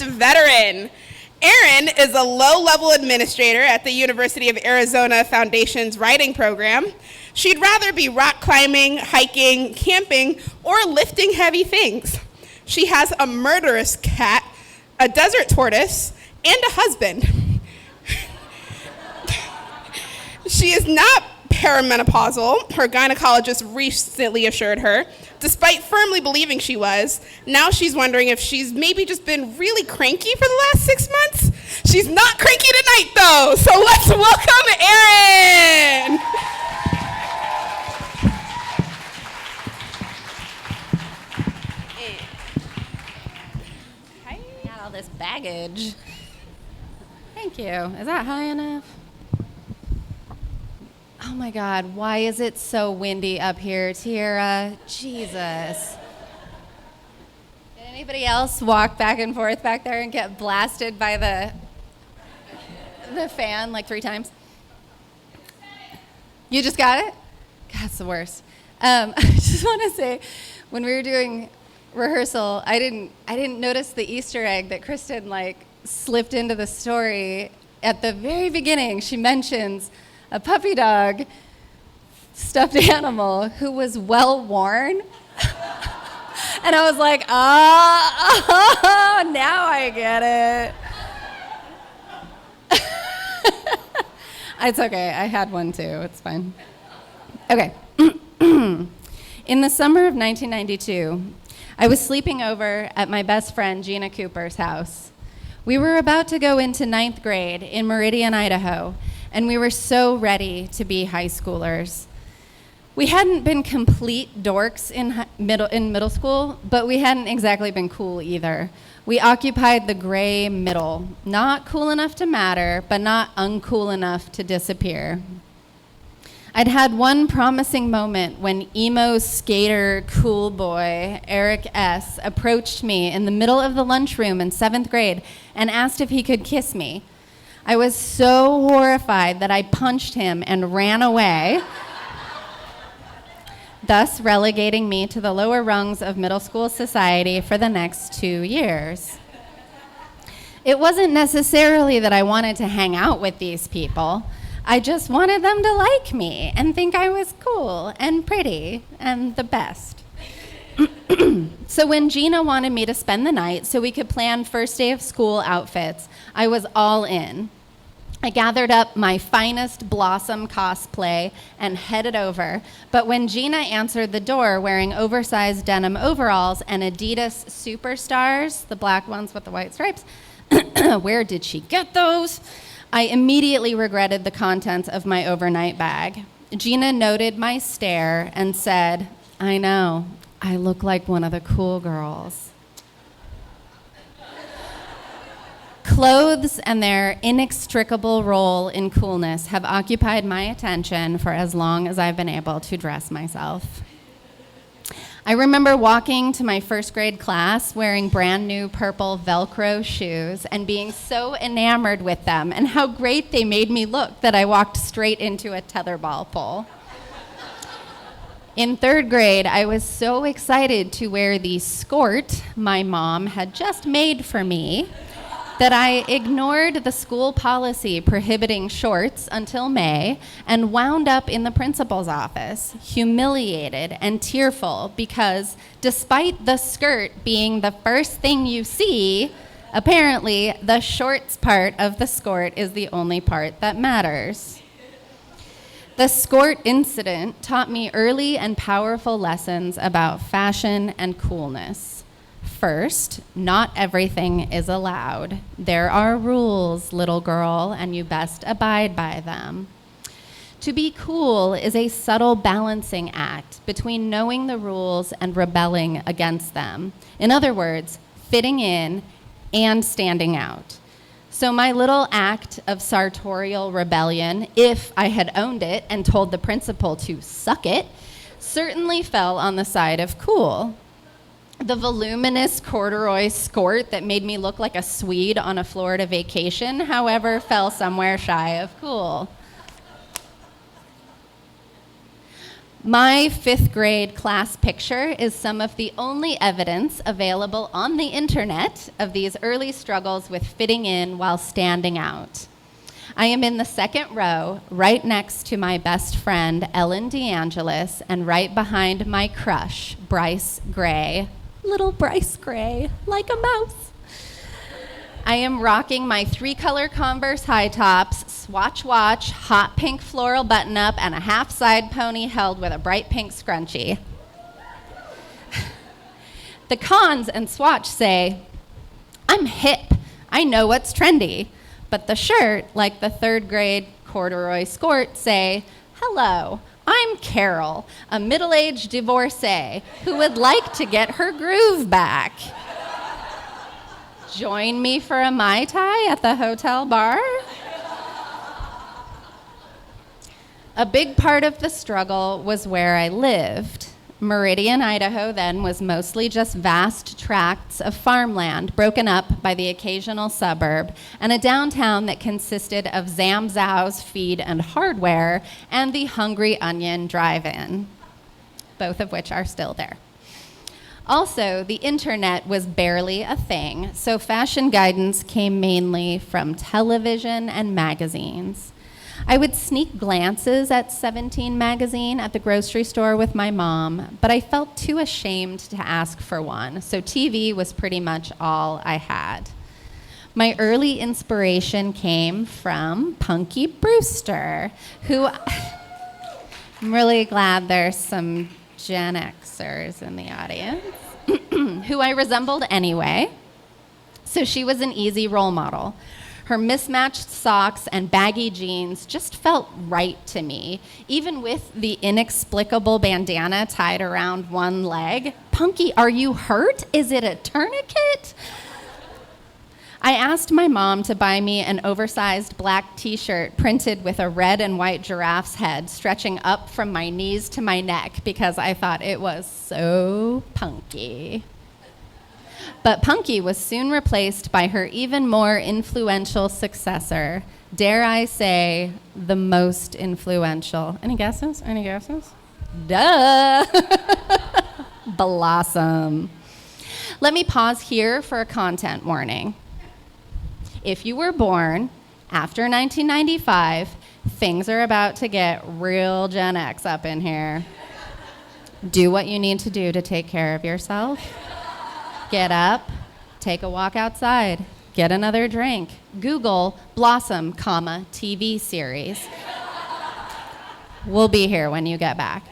Shift veteran. Erin is a low-level administrator at the University of Arizona Foundation's writing program. She'd rather be rock climbing, hiking, camping, or lifting heavy things. She has a murderous cat, a desert tortoise, and a husband. She is not perimenopausal, her gynecologist recently assured her. Despite firmly believing she was, now she's wondering if she's maybe just been really cranky for the last 6 months. She's not cranky tonight, though, so let's welcome Erin. Got all this baggage. Thank you. Is that high enough? Oh my God, why is it so windy up here, Tiara? Jesus. Did anybody else walk back and forth back there and get blasted by the fan like 3 times? You just got it? God, it's the worst. I just want to say, when we were doing rehearsal, I didn't notice the Easter egg that Kristen slipped into the story at the very beginning. She mentions a puppy dog, stuffed animal, who was well worn. And I was like, now I get it. It's okay, I had one too, it's fine. Okay. In the summer of 1992, I was sleeping over at my best friend Gina Cooper's house. We were about to go into 9th grade in Meridian, Idaho, and we were so ready to be high schoolers. We hadn't been complete dorks in middle school, but we hadn't exactly been cool either. We occupied the gray middle, not cool enough to matter, but not uncool enough to disappear. I'd had one promising moment when emo skater cool boy Eric S. approached me in the middle of the lunchroom in 7th grade and asked if he could kiss me. I was so horrified that I punched him and ran away, thus relegating me to the lower rungs of middle school society for the next 2 years. It wasn't necessarily that I wanted to hang out with these people. I just wanted them to like me and think I was cool and pretty and the best. So when Gina wanted me to spend the night so we could plan first day of school outfits, I was all in. I gathered up my finest Blossom cosplay and headed over, but when Gina answered the door wearing oversized denim overalls and Adidas Superstars, the black ones with the white stripes, where did she get those? I immediately regretted the contents of my overnight bag. Gina noted my stare and said, "I know, I look like one of the cool girls." Clothes and their inextricable role in coolness have occupied my attention for as long as I've been able to dress myself. I remember walking to my first grade class wearing brand new purple Velcro shoes and being so enamored with them and how great they made me look that I walked straight into a tetherball pole. In 3rd grade, I was so excited to wear the skirt my mom had just made for me that I ignored the school policy prohibiting shorts until May and wound up in the principal's office, humiliated and tearful because despite the skirt being the first thing you see, apparently the shorts part of the skirt is the only part that matters. The skirt incident taught me early and powerful lessons about fashion and coolness. First, not everything is allowed. There are rules, little girl, and you best abide by them. To be cool is a subtle balancing act between knowing the rules and rebelling against them. In other words, fitting in and standing out. So my little act of sartorial rebellion, if I had owned it and told the principal to suck it, certainly fell on the side of cool. The voluminous corduroy skirt that made me look like a Swede on a Florida vacation, however, fell somewhere shy of cool. My 5th grade class picture is some of the only evidence available on the internet of these early struggles with fitting in while standing out. I am in the 2nd row, right next to my best friend, Ellen DeAngelis, and right behind my crush, Bryce Gray. Little Bryce Gray, like a mouse. I am rocking my 3-color Converse high tops, swatch watch, hot pink floral button-up, and a half-side pony held with a bright pink scrunchie. The cons and swatch say, I'm hip, I know what's trendy. But the shirt, like the 3rd grade corduroy skirt, say, hello, I'm Carol, a middle-aged divorcee who would like to get her groove back. Join me for a Mai Tai at the hotel bar? A big part of the struggle was where I lived. Meridian, Idaho then was mostly just vast tracts of farmland broken up by the occasional suburb and a downtown that consisted of Zamzow's Feed and Hardware and the Hungry Onion Drive-In, both of which are still there. Also, the internet was barely a thing, so fashion guidance came mainly from television and magazines. I would sneak glances at 17 magazine at the grocery store with my mom, but I felt too ashamed to ask for one, so TV was pretty much all I had. My early inspiration came from Punky Brewster, who I'm really glad there's some Gen Xers in the audience, who I resembled anyway, so she was an easy role model. Her mismatched socks and baggy jeans just felt right to me, even with the inexplicable bandana tied around one leg. Punky, are you hurt? Is it a tourniquet? I asked my mom to buy me an oversized black t-shirt printed with a red and white giraffe's head stretching up from my knees to my neck because I thought it was so punky. But Punky was soon replaced by her even more influential successor. Dare I say, the most influential. Any guesses? Any guesses? Duh! Blossom. Let me pause here for a content warning. If you were born after 1995, things are about to get real Gen X up in here. Do what you need to do to take care of yourself. Get up, take a walk outside, get another drink. Google Blossom, TV series. We'll be here when you get back.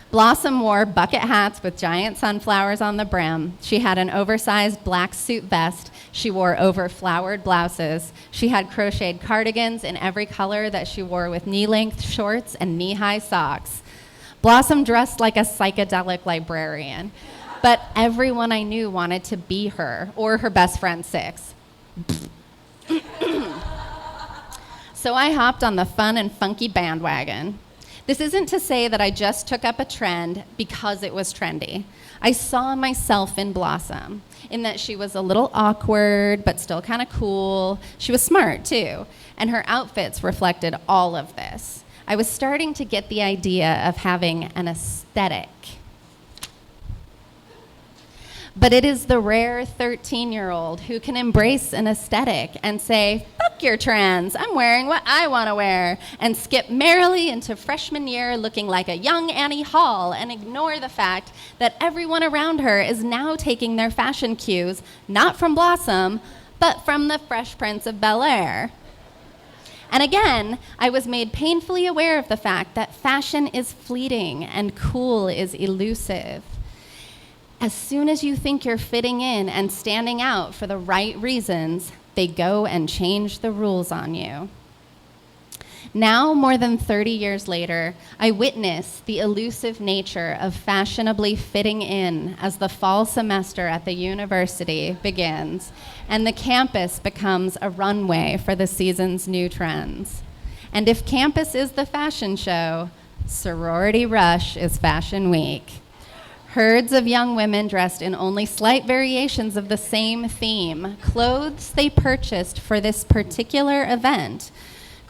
Blossom wore bucket hats with giant sunflowers on the brim. She had an oversized black suit vest. She wore over-flowered blouses. She had crocheted cardigans in every color that she wore with knee-length shorts and knee-high socks. Blossom dressed like a psychedelic librarian. But everyone I knew wanted to be her, or her best friend, Six. So I hopped on the fun and funky bandwagon. This isn't to say that I just took up a trend because it was trendy. I saw myself in Blossom, in that she was a little awkward, but still kind of cool. She was smart, too, and her outfits reflected all of this. I was starting to get the idea of having an aesthetic. But it is the rare 13-year-old who can embrace an aesthetic and say, fuck your trends, I'm wearing what I want to wear, and skip merrily into freshman year looking like a young Annie Hall and ignore the fact that everyone around her is now taking their fashion cues, not from Blossom, but from the Fresh Prince of Bel-Air. And again, I was made painfully aware of the fact that fashion is fleeting and cool is elusive. As soon as you think you're fitting in and standing out for the right reasons, they go and change the rules on you. Now, more than 30 years later, I witness the elusive nature of fashionably fitting in as the fall semester at the university begins, and the campus becomes a runway for the season's new trends. And if campus is the fashion show, Sorority Rush is Fashion Week. Herds of young women dressed in only slight variations of the same theme, clothes they purchased for this particular event,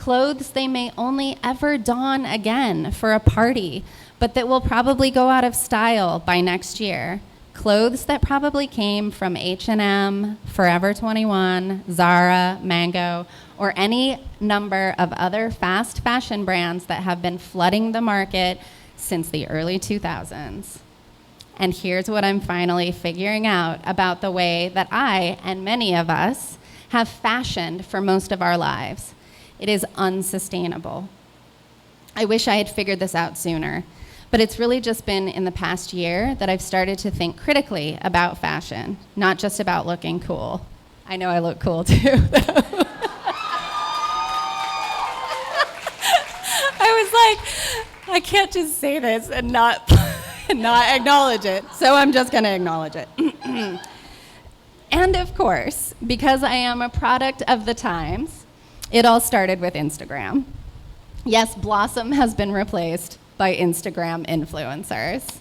Clothes they may only ever don again for a party, but that will probably go out of style by next year. Clothes that probably came from H&M, Forever 21, Zara, Mango, or any number of other fast fashion brands that have been flooding the market since the early 2000s. And here's what I'm finally figuring out about the way that I, and many of us, have fashioned for most of our lives. It is unsustainable. I wish I had figured this out sooner, but it's really just been in the past year that I've started to think critically about fashion, not just about looking cool. I know I look cool too. I was like, I can't just say this and not acknowledge it, so I'm just gonna acknowledge it. And of course, because I am a product of the times, it all started with Instagram. Yes, Blossom has been replaced by Instagram influencers.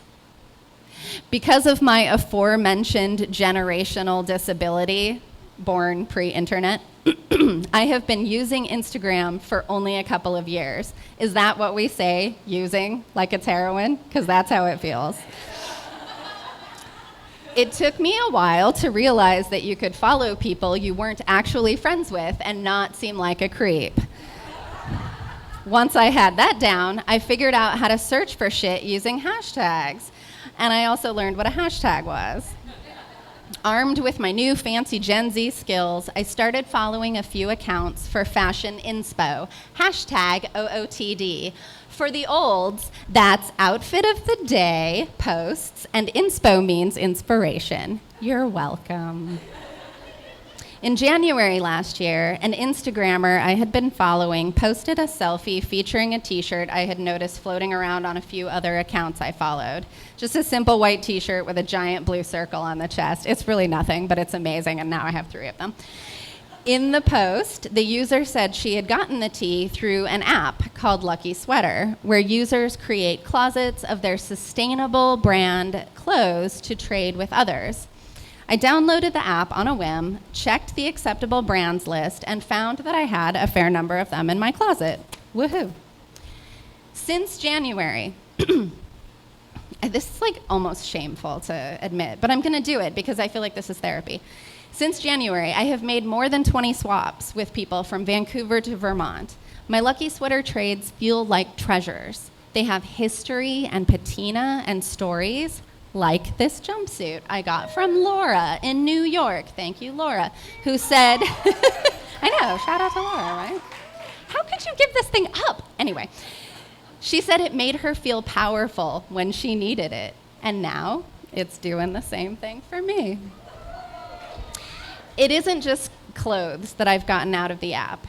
Because of my aforementioned generational disability, born pre-internet, I have been using Instagram for only a couple of years. Is that what we say, using, like it's heroin? Because that's how it feels. It took me a while to realize that you could follow people you weren't actually friends with and not seem like a creep. Once I had that down, I figured out how to search for shit using hashtags. And I also learned what a hashtag was. Armed with my new fancy Gen Z skills, I started following a few accounts for fashion inspo, hashtag OOTD. For the olds, that's outfit of the day posts, and inspo means inspiration. You're welcome. In January last year, an Instagrammer I had been following posted a selfie featuring a t-shirt I had noticed floating around on a few other accounts I followed. Just a simple white t-shirt with a giant blue circle on the chest. It's really nothing, but it's amazing, and now I have 3 of them. In the post, the user said she had gotten the tee through an app called Lucky Sweater, where users create closets of their sustainable brand clothes to trade with others. I downloaded the app on a whim, checked the acceptable brands list, and found that I had a fair number of them in my closet. Woohoo. Since January, this is like almost shameful to admit, but I'm gonna do it because I feel like this is therapy. Since January, I have made more than 20 swaps with people from Vancouver to Vermont. My Lucky Sweater trades feel like treasures. They have history and patina and stories, like this jumpsuit I got from Laura in New York. Thank you, Laura, who said, I know, shout out to Laura, right? How could you give this thing up? Anyway, she said it made her feel powerful when she needed it. And now it's doing the same thing for me. It isn't just clothes that I've gotten out of the app.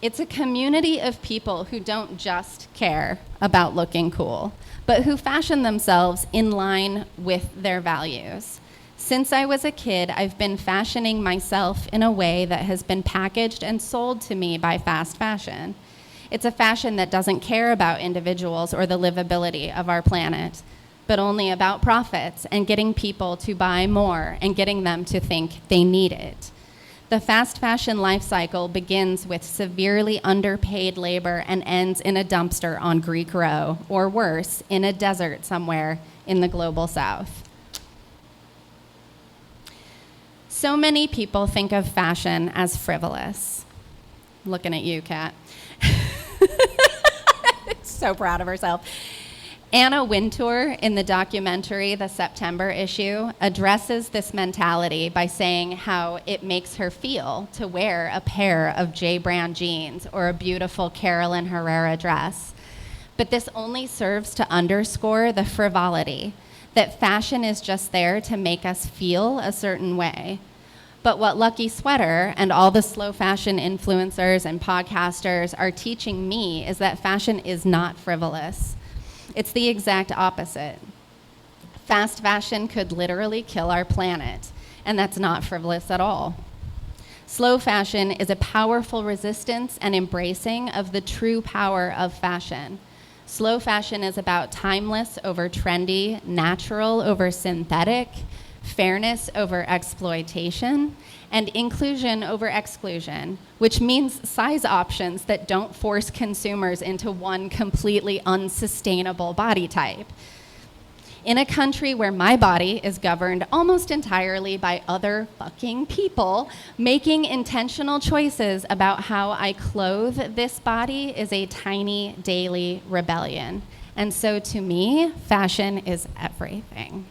It's a community of people who don't just care about looking cool, but who fashion themselves in line with their values. Since I was a kid, I've been fashioning myself in a way that has been packaged and sold to me by fast fashion. It's a fashion that doesn't care about individuals or the livability of our planet, but only about profits and getting people to buy more and getting them to think they need it. The fast fashion life cycle begins with severely underpaid labor and ends in a dumpster on Greek Row, or worse, in a desert somewhere in the global south. So many people think of fashion as frivolous. Looking at you, Kat. So proud of herself. Anna Wintour, in the documentary The September Issue, addresses this mentality by saying how it makes her feel to wear a pair of J. Brand jeans or a beautiful Carolyn Herrera dress. But this only serves to underscore the frivolity, that fashion is just there to make us feel a certain way. But what Lucky Sweater and all the slow fashion influencers and podcasters are teaching me is that fashion is not frivolous. It's the exact opposite. Fast fashion could literally kill our planet, and that's not frivolous at all. Slow fashion is a powerful resistance and embracing of the true power of fashion. Slow fashion is about timeless over trendy, natural over synthetic, fairness over exploitation, and inclusion over exclusion, which means size options that don't force consumers into one completely unsustainable body type. In a country where my body is governed almost entirely by other fucking people, making intentional choices about how I clothe this body is a tiny daily rebellion. And so to me, fashion is everything.